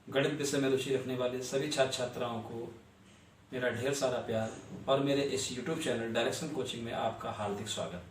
गणित विषय में रुचि रखने वाले सभी छात्र छात्राओं को मेरा ढेर सारा प्यार और मेरे इस YouTube चैनल डायरेक्शन कोचिंग में आपका हार्दिक स्वागत।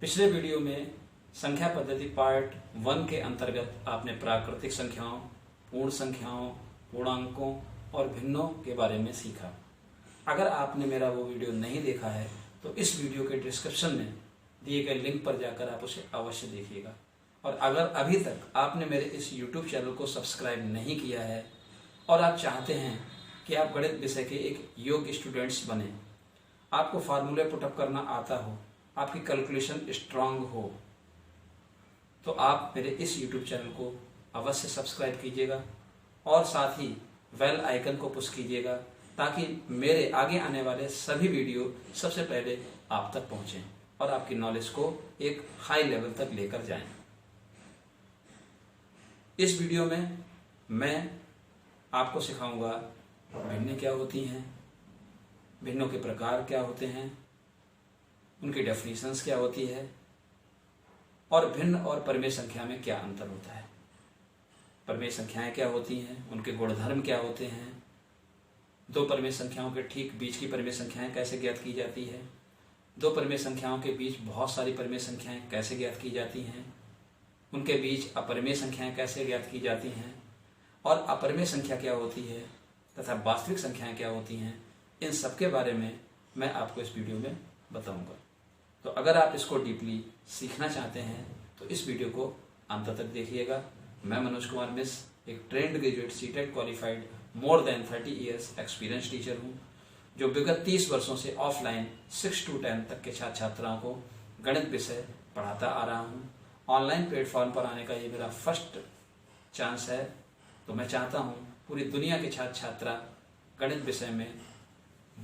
पिछले वीडियो में संख्या पद्धति पार्ट 1 के अंतर्गत आपने प्राकृतिक संख्याओं, पूर्ण संख्याओं, पूर्णांकों और भिन्नों के बारे में सीखा। अगर आपने मेरा वो वीडियो नहीं देखा है तो इस वीडियो के डिस्क्रिप्शन में दिए गए लिंक पर जाकर आप उसे अवश्य देखिएगा। और अगर अभी तक आपने मेरे इस YouTube चैनल को सब्सक्राइब नहीं किया है और आप चाहते हैं कि आप गणित विषय के एक योग्य स्टूडेंट्स बने, आपको फार्मूले पुटअप करना आता हो, आपकी कैलकुलेशन स्ट्रांग हो, तो आप मेरे इस YouTube चैनल को अवश्य सब्सक्राइब कीजिएगा और साथ ही बेल आइकन को पुश कीजिएगा ताकि मेरे आगे आने वाले सभी वीडियो सबसे पहले आप तक पहुंचें और आपकी नॉलेज को एक हाई लेवल तक लेकर जाएं। इस वीडियो में मैं आपको सिखाऊंगा भिन्न क्या होती हैं, भिन्नों के प्रकार क्या होते हैं, उनकी डेफिनेशंस क्या होती है और भिन्न और परिमेय संख्या में क्या अंतर होता है। परिमेय संख्याएं क्या होती हैं, उनके गुणधर्म क्या होते हैं, दो परिमेय संख्याओं के ठीक बीच की परिमेय संख्याएं कैसे ज्ञात की जाती है, दो परिमेय संख्याओं के बीच बहुत सारी परिमेय संख्याएं कैसे ज्ञात की जाती हैं, उनके बीच अपरिमेय संख्याएं कैसे ज्ञात की जाती हैं और अपरिमेय संख्या क्या होती है तथा वास्तविक संख्याएं क्या होती हैं, इन सब के बारे में मैं आपको इस वीडियो में बताऊंगा। तो अगर आप इसको डीपली सीखना चाहते हैं तो इस वीडियो को अंत तक देखिएगा। मैं मनोज कुमार मिस एक trained graduate CTET qualified more than 30 years experience teacher हूँ, जो विगत 30 वर्षों से ऑफलाइन 6 to 10 तक के छात्र छात्राओं को गणित विषय पढ़ाता आ रहा हूँ। ऑनलाइन प्लेटफॉर्म पर आने का ये मेरा फर्स्ट चांस है, तो मैं चाहता हूँ पूरी दुनिया के छात्र छात्रा गणित विषय में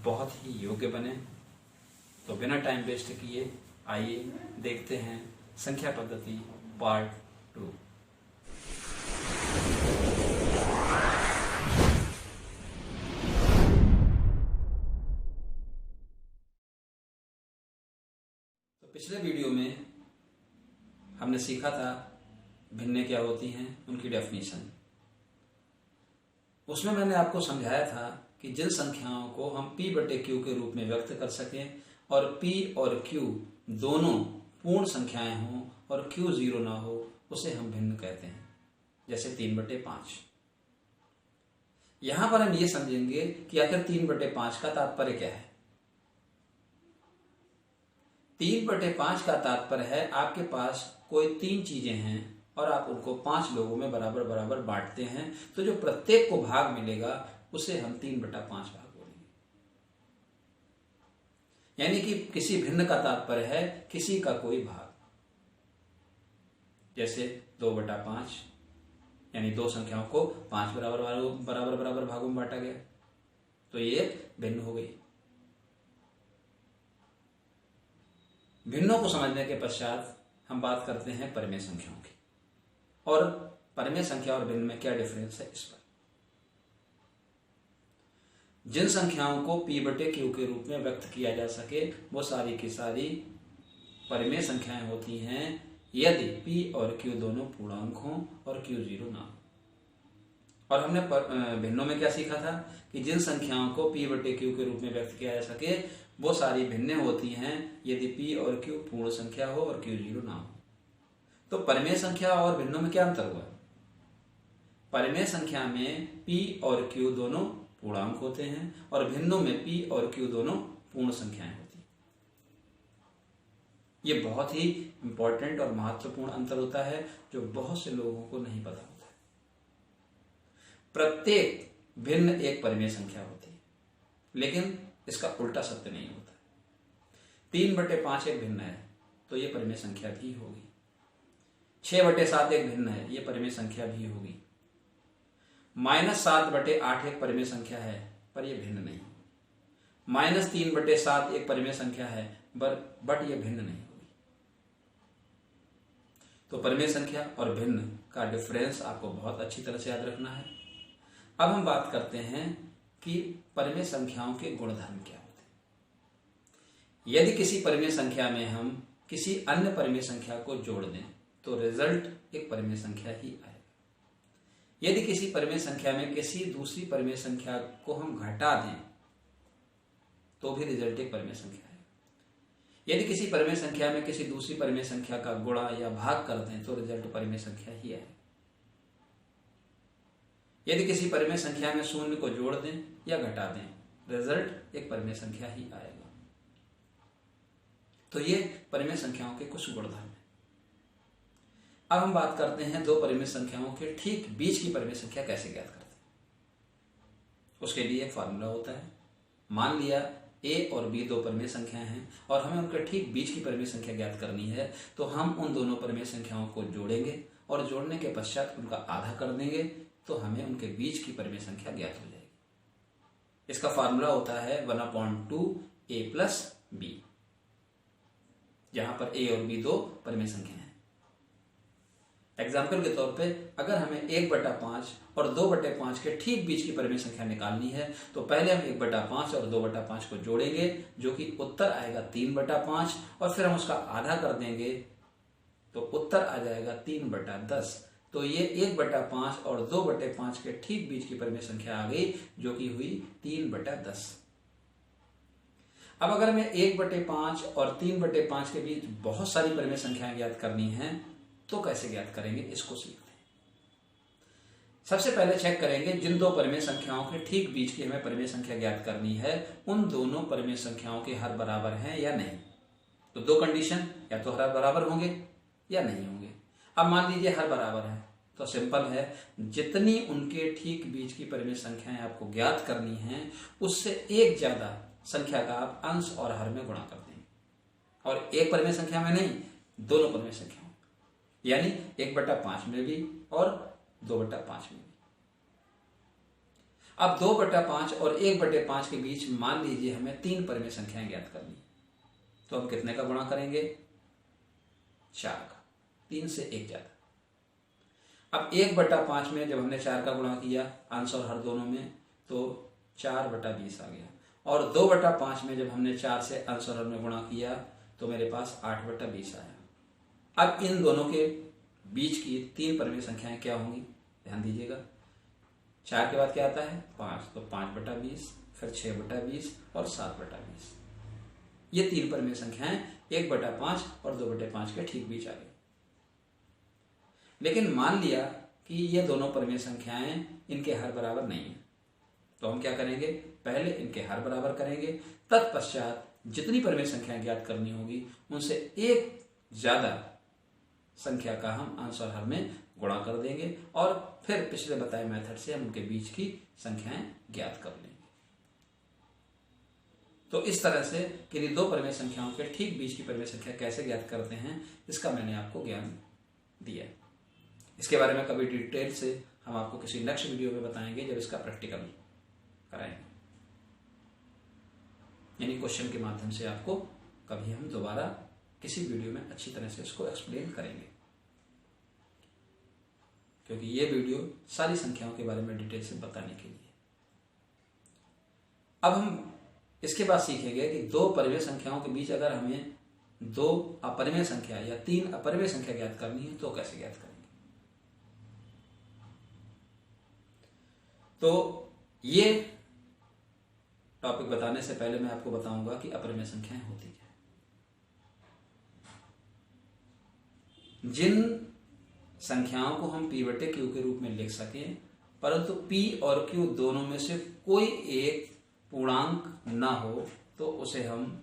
बहुत ही योग्य बने। तो बिना टाइम वेस्ट किए आइए देखते हैं संख्या पद्धति पार्ट 2। तो पिछले वीडियो में हमने सीखा था भिन्न क्या होती हैं, उनकी डेफिनेशन। उसमें मैंने आपको समझाया था कि जिन संख्याओं को हम p/q के रूप में व्यक्त कर सकें और p और q दोनों पूर्ण संख्याएं हों और q 0 ना हो, उसे हम भिन्न कहते हैं। जैसे 3/5। यहां पर हम ये समझेंगे कि आखिर 3/5 का तात्पर्य क्या है। 3/5 का तात्पर्य है आपके पास कोई 3 चीजें हैं और आप उनको 5 लोगों में बराबर बराबर बांटते हैं, तो जो प्रत्येक को भाग मिलेगा उसे हम 3/5 भाग बोलेंगे। यानी कि किसी भिन्न का तात्पर्य है किसी का कोई भाग। जैसे 2/5 यानी दो संख्याओं को 5 बराबर भागों में बांटा गया, तो ये भिन्न हो गई। भिन्नों को समझने के पश्चात हम बात करते हैं परिमेय संख्याओं की और परिमेय संख्या और भिन्न में क्या डिफरेंस है इस पर। जिन संख्याओं को p/q के रूप में व्यक्त किया जा सके वो सारी की सारी परिमेय संख्याएं होती हैं यदि p और q दोनों पूर्णांक हों और q 0 ना हो। और हमने भिन्नों में क्या सीखा था कि जिन संख्याओं को p/q के रूप में व्यक्त किया जा सके वो सारी भिन्न होती हैं यदि p और q पूर्ण संख्या हो और q 0 ना हो। तो परिमेय संख्या और भिन्नों में क्या अंतर हुआ। परिमेय संख्या में p और q दोनों पूर्णांक होते हैं और भिन्नों में p और q दोनों पूर्ण संख्याएं होती हैं। ये बहुत ही इंपॉर्टेंट और महत्वपूर्ण अंतर होता है जो बहुत से लोगों को नहीं पता होता है। प्रत्येक भिन्न एक परिमेय संख्या होती है, लेकिन इसका उल्टा सत्य नहीं होता। 3/5 एक भिन्न है तो ये परिमेय संख्या भी होगी। 6/7 एक भिन्न है, ये परिमेय संख्या भी होगी। -7/8 एक परिमेय संख्या है पर यह भिन्न नहीं होगी। -3/7 एक परिमेय संख्या है बट यह भिन्न नहीं होगी। तो परिमेय संख्या और भिन्न का डिफरेंस आपको बहुत अच्छी तरह से याद रखना है। अब हम बात करते हैं कि परिमेय संख्याओं के गुणधर्म क्या होते हैं। यदि किसी परिमेय संख्या में हम किसी अन्य परिमेय संख्या को जोड़ दें तो रिजल्ट एक परिमेय संख्या ही आएगा। यदि किसी परिमेय संख्या में किसी दूसरी परिमेय संख्या को हम घटा दें तो भी रिजल्ट एक परिमेय संख्या है। यदि किसी परिमेय संख्या में किसी दूसरी परिमेय संख्या का गुणा या भाग कर दें तो रिजल्ट परिमेय संख्या ही है। यदि किसी परिमेय संख्या में शून्य को जोड़ दें या घटा दें, रिजल्ट एक परिमेय संख्या ही आएगा। तो ये परिमेय संख्याओं के कुछ गुणधर्म हैं। अब हम बात करते हैं दो परिमेय संख्याओं के ठीक बीच की परिमेय संख्या कैसे ज्ञात करते हैं। उसके लिए एक फॉर्मूला होता है। मान लिया a और b दो परिमेय संख्याएं हैं और हमें उनके ठीक बीच की परिमेय संख्या ज्ञात करनी है, तो हम उन दोनों परिमेय संख्याओं को जोड़ेंगे और जोड़ने के पश्चात उनका आधा कर देंगे तो हमें उनके बीच की परिमेय संख्या ज्ञात हो जाएगी। इसका फॉर्मूला होता है 1/2 a + b, जहां पर a और b दो परिमेय संख्या हैं। एग्जाम्पल के तौर पे अगर हमें 1/5 और 2/5 के ठीक बीच की परिमेय संख्या निकालनी है तो पहले हम 1/5 और 2/5 को जोड़ेंगे, जो कि उत्तर आएगा 3/5, और फिर हम उसका आधा कर देंगे तो उत्तर आ जाएगा 3/10। तो ये 1/5 और 2/5 के ठीक बीच की परिमेय संख्या आ गई, जो कि हुई 3/10। अब अगर हमें 1/5 और 3/5 के बीच बहुत सारी परिमेय संख्याएं ज्ञात करनी हैं तो कैसे ज्ञात करेंगे, इसको सीखते हैं। सबसे पहले चेक करेंगे जिन दो परिमेय संख्याओं के ठीक बीच की हमें परिमेय संख्या ज्ञात करनी है उन दोनों परिमेय संख्याओं के हर बराबर हैं या नहीं। तो दो कंडीशन, या तो हर बराबर होंगे या नहीं होंगे। अब मान लीजिए हर बराबर है तो सिंपल है, जितनी उनके ठीक बीच की परिमेय संख्याएं आपको ज्ञात करनी हैं उससे एक ज्यादा संख्या का आप अंश और हर में गुणा कर देंगे, और एक परिमेय संख्या में नहीं, दोनों परिमेय संख्याओं, यानी 1/5 में भी और 2/5 में भी। अब 2/5 और 1/5 के बीच मान लीजिए हमें 3 परिमेय संख्याएं ज्ञात करनी है, तो हम कितने का गुणा करेंगे, 4 का, 3 से 1 ज्यादा। अब 1/5 में जब हमने 4 का गुणा किया अंश और हर दोनों में तो 4/20 आ गया, और 2/5 में जब हमने 4 से अंश और हर में गुणा किया तो मेरे पास 8/20 आया। अब इन दोनों के बीच की 3 परिमेय संख्याएं क्या होंगी, ध्यान दीजिएगा। 4 के बाद क्या आता है, 5, तो 5/20, फिर 6/20 और 7/20। ये 3 परिमेय संख्याएं 1/5 और 2/5 के ठीक बीच आ गई। लेकिन मान लिया कि ये दोनों परिमेय संख्याएं इनके हर बराबर नहीं है, तो हम क्या करेंगे, पहले इनके हर बराबर करेंगे, तत्पश्चात जितनी परिमेय संख्याएं ज्ञात करनी होगी उनसे एक ज्यादा संख्या का हम अंश और हर में गुणा कर देंगे, और फिर पिछले बताए मेथड से हम उनके बीच की संख्याएं ज्ञात कर लेंगे। तो इस तरह से किन्हीं दो परिमेय संख्याओं के ठीक बीच की परिमेय संख्या कैसे ज्ञात करते हैं, इसका मैंने आपको ज्ञान दिया। इसके बारे में कभी डिटेल से हम आपको किसी नेक्स्ट वीडियो में बताएंगे जब इसका प्रैक्टिकल कराएंगे, यानी क्वेश्चन के माध्यम से आपको कभी हम दोबारा किसी वीडियो में अच्छी तरह से इसको एक्सप्लेन करेंगे, क्योंकि ये वीडियो सारी संख्याओं के बारे में डिटेल से बताने के लिए। अब हम इसके बाद सीखेंगे कि दो परिमेय संख्याओं के बीच अगर हमें 2 अपरिमेय संख्या या 3 अपरिमेय संख्या ज्ञात करनी है तो कैसे ज्ञात करेंगे। तो ये टॉपिक बताने से पहले मैं आपको बताऊंगा कि अपरिमेय संख्याएं होती क्या है। जिन संख्याओं को हम p/q के रूप में लिख सकें, परंतु p और q दोनों में से कोई एक पूर्णांक ना हो, तो उसे हम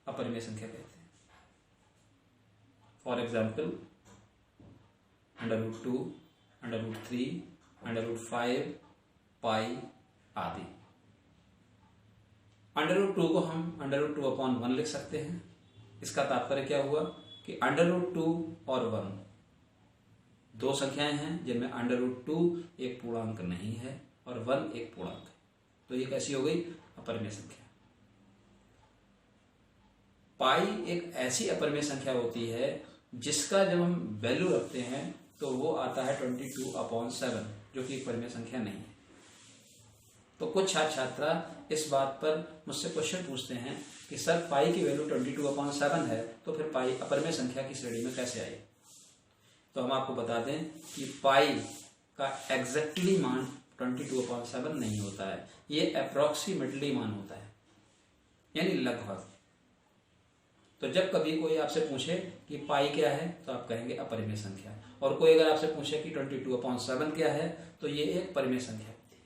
अपरिमेय संख्या कहते हैं। फॉर एग्जाम्पल √2, √3, √5, पाई आदि। √2 को हम √2/1 लिख सकते हैं। इसका तात्पर्य क्या हुआ कि √2 और 1 दो संख्याएं हैं जिनमें √2 एक पूर्णांक नहीं है और 1 एक पूर्णांक है, तो ये कैसी हो गई, अपरिमेय संख्या। पाई एक ऐसी अपरिमेय संख्या होती है जिसका जब हम वैल्यू रखते हैं तो वो आता है 22/7, जो कि एक परिमेय संख्या नहीं है। तो कुछ छात्र छात्रा इस बात पर मुझसे क्वेश्चन पूछते हैं कि सर पाई की वैल्यू 22/7 है, तो फिर पाई अपरिमेय संख्या की श्रेणी में कैसे आई। तो हम आपको बता दें कि पाई का एग्जैक्टली मान 22/7 नहीं होता है, ये अप्रोक्सीमेटली मान होता है, यानी लगभग। तो जब कभी कोई आपसे पूछे कि पाई क्या है तो आप कहेंगे अपरिमेय संख्या, और कोई अगर आपसे पूछे कि 22/7 क्या है तो ये एक परिमेय संख्या होती है।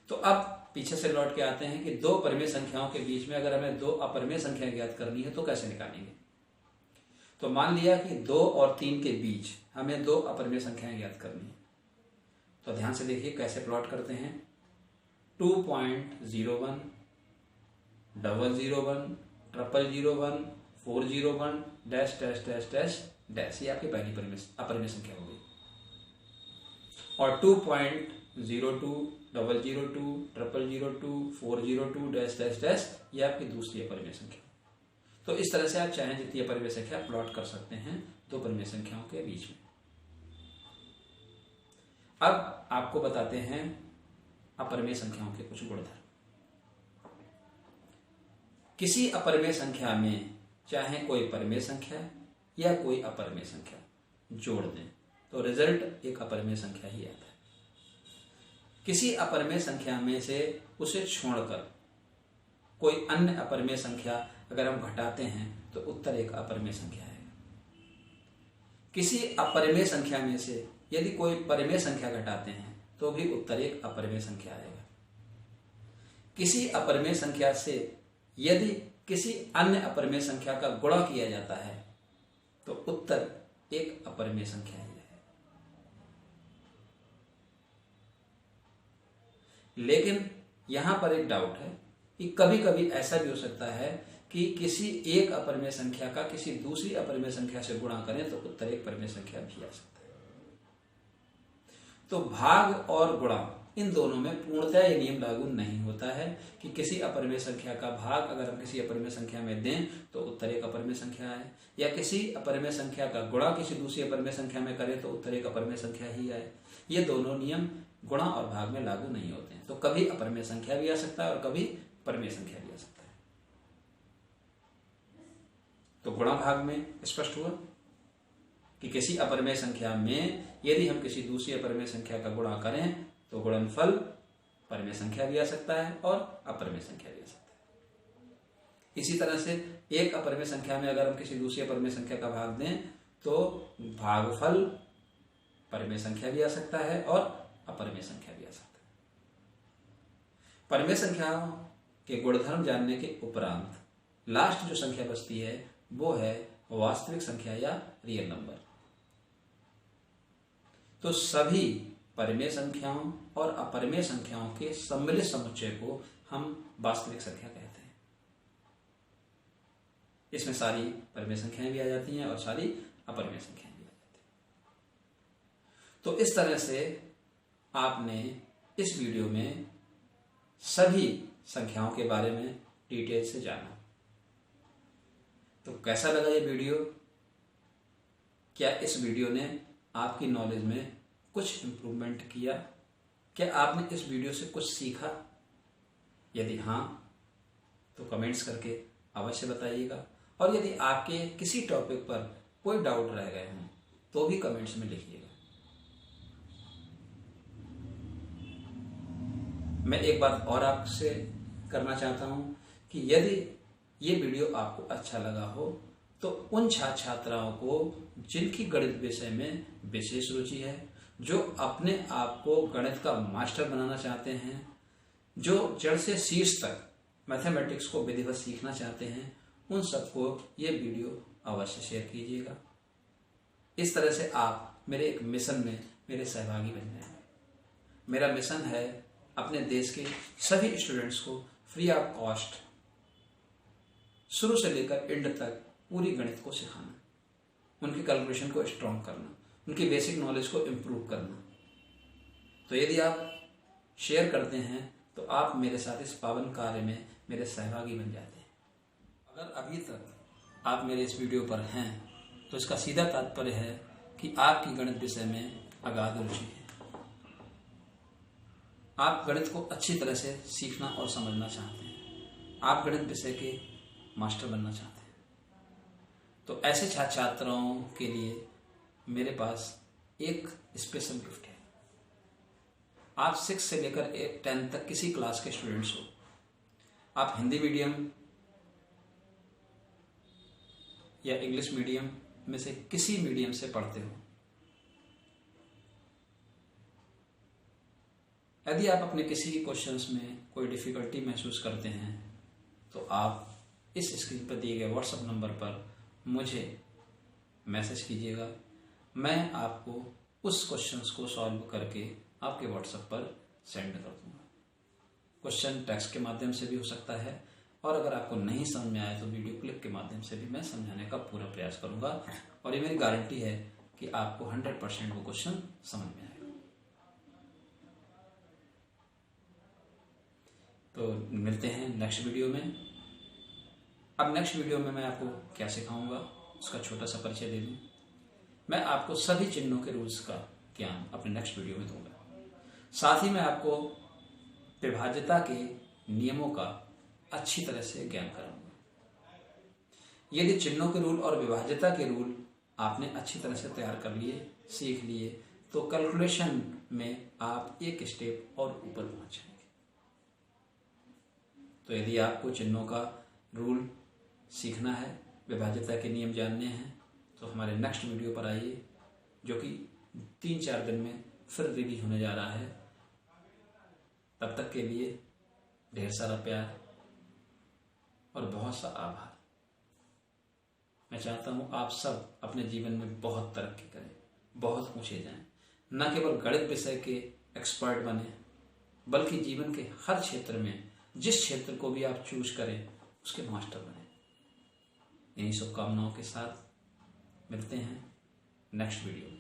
तो अब पीछे से लौट के आते हैं कि दो परिमेय संख्याओं के बीच में अगर हमें दो अपरिमेय संख्या ज्ञात करनी है तो कैसे निकालेंगे। तो मान लिया कि 2 और 3 के बीच हमें दो अपरिमेय संख्याएं ज्ञात करनी है, तो ध्यान से देखिए कैसे प्लॉट करते हैं। 2.01, 001, 001, 401 dash dash dash dash dash, ये आपकी पहली अपरिमेय संख्या हो गई। और 2.02, 002, 002, 402 डैश डैश डैश, ये आपकी दूसरी अपरिमेय संख्या। तो इस तरह से आप चाहें जितनी अपरिमेय संख्या प्लॉट कर सकते हैं दो परिमेय संख्याओं के बीच में। अब आपको बताते हैं अपरिमेय संख्याओं के कुछ गुणधर्म। किसी अपरिमेय संख्या में चाहे कोई परिमेय संख्या या कोई अपरिमेय संख्या जोड़ दें तो रिजल्ट एक अपरिमेय संख्या ही आता है। किसी अपरिमेय संख्या में से उसे छोड़कर कोई अन्य अपरिमेय संख्या अगर हम घटाते हैं तो उत्तर एक अपरिमेय संख्या आएगा। किसी अपरिमेय संख्या में से यदि कोई परिमेय संख्या घटाते हैं तो भी उत्तर एक अपरिमेय संख्या आएगा। किसी अपरिमेय संख्या से यदि किसी अन्य अपरिमेय संख्या का गुणा किया जाता है तो उत्तर एक अपरिमेय संख्या ही है। लेकिन यहां पर एक डाउट है कि कभी कभी ऐसा भी हो सकता है कि किसी एक अपरिमेय संख्या का किसी दूसरी अपरिमेय संख्या से गुणा करें तो उत्तर एक परिमेय संख्या भी आ सकता है। तो भाग और गुणा इन दोनों में पूर्णतः ये नियम लागू नहीं होता है कि किसी अपरिमेय संख्या का भाग अगर हम किसी अपरिमेय संख्या में दें तो उत्तर एक अपरिमेय संख्या आए, या किसी अपरिमेय संख्या का गुणा किसी दूसरी अपरिमेय संख्या में करें तो उत्तर एक अपरिमेय संख्या ही आए। ये दोनों नियम गुणा और भाग में लागू नहीं होते हैं। तो कभी अपरिमेय संख्या भी आ सकता है और कभी परिमेय संख्या भी आ सकता है। तो गुणा भाग में स्पष्ट हुआ कि किसी अपरिमेय संख्या में यदि हम किसी दूसरी अपरिमेय संख्या का गुणा करें तो गुणनफल परिमेय संख्या भी आ सकता है और अपरिमेय संख्या भी आ सकता है। इसी तरह से एक अपरिमेय संख्या में अगर हम किसी दूसरी अपरिमेय संख्या का भाग दें तो भागफल परिमेय संख्या भी आ सकता है और अपरिमेय संख्या भी आ सकता है। परिमेय संख्याओं के गुणधर्म जानने के उपरांत लास्ट जो संख्या बचती है वो है वास्तविक संख्या या रियल नंबर। तो सभी परिमेय संख्याओं और अपरिमेय संख्याओं के सम्मिलित समुच्चय को हम वास्तविक संख्या कहते हैं। इसमें सारी परिमेय संख्याएं भी आ जाती हैं और सारी अपरिमेय संख्याएं भी आ जाती हैं। तो इस तरह से आपने इस वीडियो में सभी संख्याओं के बारे में डिटेल से जाना। तो कैसा लगा ये वीडियो? क्या इस वीडियो ने आपकी नॉलेज में कुछ इंप्रूवमेंट किया? क्या आपने इस वीडियो से कुछ सीखा? यदि हाँ तो कमेंट्स करके अवश्य बताइएगा, और यदि आपके किसी टॉपिक पर कोई डाउट रह गए हों तो भी कमेंट्स में लिखिएगा। मैं एक बात और आपसे करना चाहता हूं कि यदि ये वीडियो आपको अच्छा लगा हो तो उन छात्र छात्राओं को जिनकी गणित विषय में विशेष रुचि है, जो अपने आप को गणित का मास्टर बनाना चाहते हैं, जो जड़ से शीर्ष तक मैथमेटिक्स को विधिवत सीखना चाहते हैं, उन सबको ये वीडियो अवश्य शेयर कीजिएगा। इस तरह से आप मेरे एक मिशन में मेरे सहभागी बन जाएंगे। मेरा मिशन है अपने देश के सभी स्टूडेंट्स को फ्री ऑफ कॉस्ट शुरू से लेकर एंड तक पूरी गणित को सिखाना, उनकी कैलकुलेशन को स्ट्रॉन्ग करना, उनकी बेसिक नॉलेज को इम्प्रूव करना। तो यदि आप शेयर करते हैं तो आप मेरे साथ इस पावन कार्य में मेरे सहभागी बन जाते हैं। अगर अभी तक आप मेरे इस वीडियो पर हैं तो इसका सीधा तात्पर्य है कि आपकी गणित विषय में अगाध रुचि है। आप गणित को अच्छी तरह से सीखना और समझना चाहते हैं। आप गणित विषय के मास्टर बनना चाहते हैं। तो ऐसे छात्र छात्राओं के लिए मेरे पास एक स्पेशल गिफ्ट है। आप 6 से लेकर 10 तक किसी क्लास के स्टूडेंट्स हो, आप हिंदी मीडियम या इंग्लिश मीडियम में से किसी मीडियम से पढ़ते हो, यदि आप अपने किसी क्वेश्चंस में कोई डिफिकल्टी महसूस करते हैं तो आप इस स्क्रीन पर दिए गए व्हाट्सएप नंबर पर मुझे मैसेज कीजिएगा। मैं आपको उस क्वेश्चंस को सॉल्व करके आपके व्हाट्सएप पर सेंड कर दूंगा। क्वेश्चन टेक्स्ट के माध्यम से भी हो सकता है, और अगर आपको नहीं समझ में आए तो वीडियो क्लिप के माध्यम से भी मैं समझाने का पूरा प्रयास करूंगा, और ये मेरी गारंटी है कि आपको 100% वो क्वेश्चन समझ में आएगा। तो मिलते हैं नेक्स्ट वीडियो में। अब नेक्स्ट वीडियो में मैं आपको क्या सिखाऊंगा उसका छोटा सा परिचय दे दूं। मैं आपको सभी चिन्हों के रूल्स का ज्ञान अपने नेक्स्ट वीडियो में दूंगा। साथ ही मैं आपको विभाज्यता के नियमों का अच्छी तरह से ज्ञान कराऊंगा। यदि चिन्हों के रूल और विभाज्यता के रूल आपने अच्छी तरह से तैयार कर लिए, सीख लिए, तो कैलकुलेशन में आप एक स्टेप और ऊपर पहुंच जाएंगे। तो यदि आपको चिन्हों का रूल सीखना है, विभाज्यता के नियम जानने हैं, तो हमारे नेक्स्ट वीडियो पर आइए, जो कि 3-4 दिन में फिर रिलीज होने जा रहा है। तब तक के लिए ढेर सारा प्यार और बहुत सा आभार। मैं चाहता हूं आप सब अपने जीवन में बहुत तरक्की करें, बहुत ऊंचे जाएं, न केवल गणित विषय के एक्सपर्ट बने, बल्कि जीवन के हर क्षेत्र में, जिस क्षेत्र को भी आप चूज करें, उसके मास्टर बने। इन्हीं शुभकामनाओं के साथ मिलते हैं नेक्स्ट वीडियो में।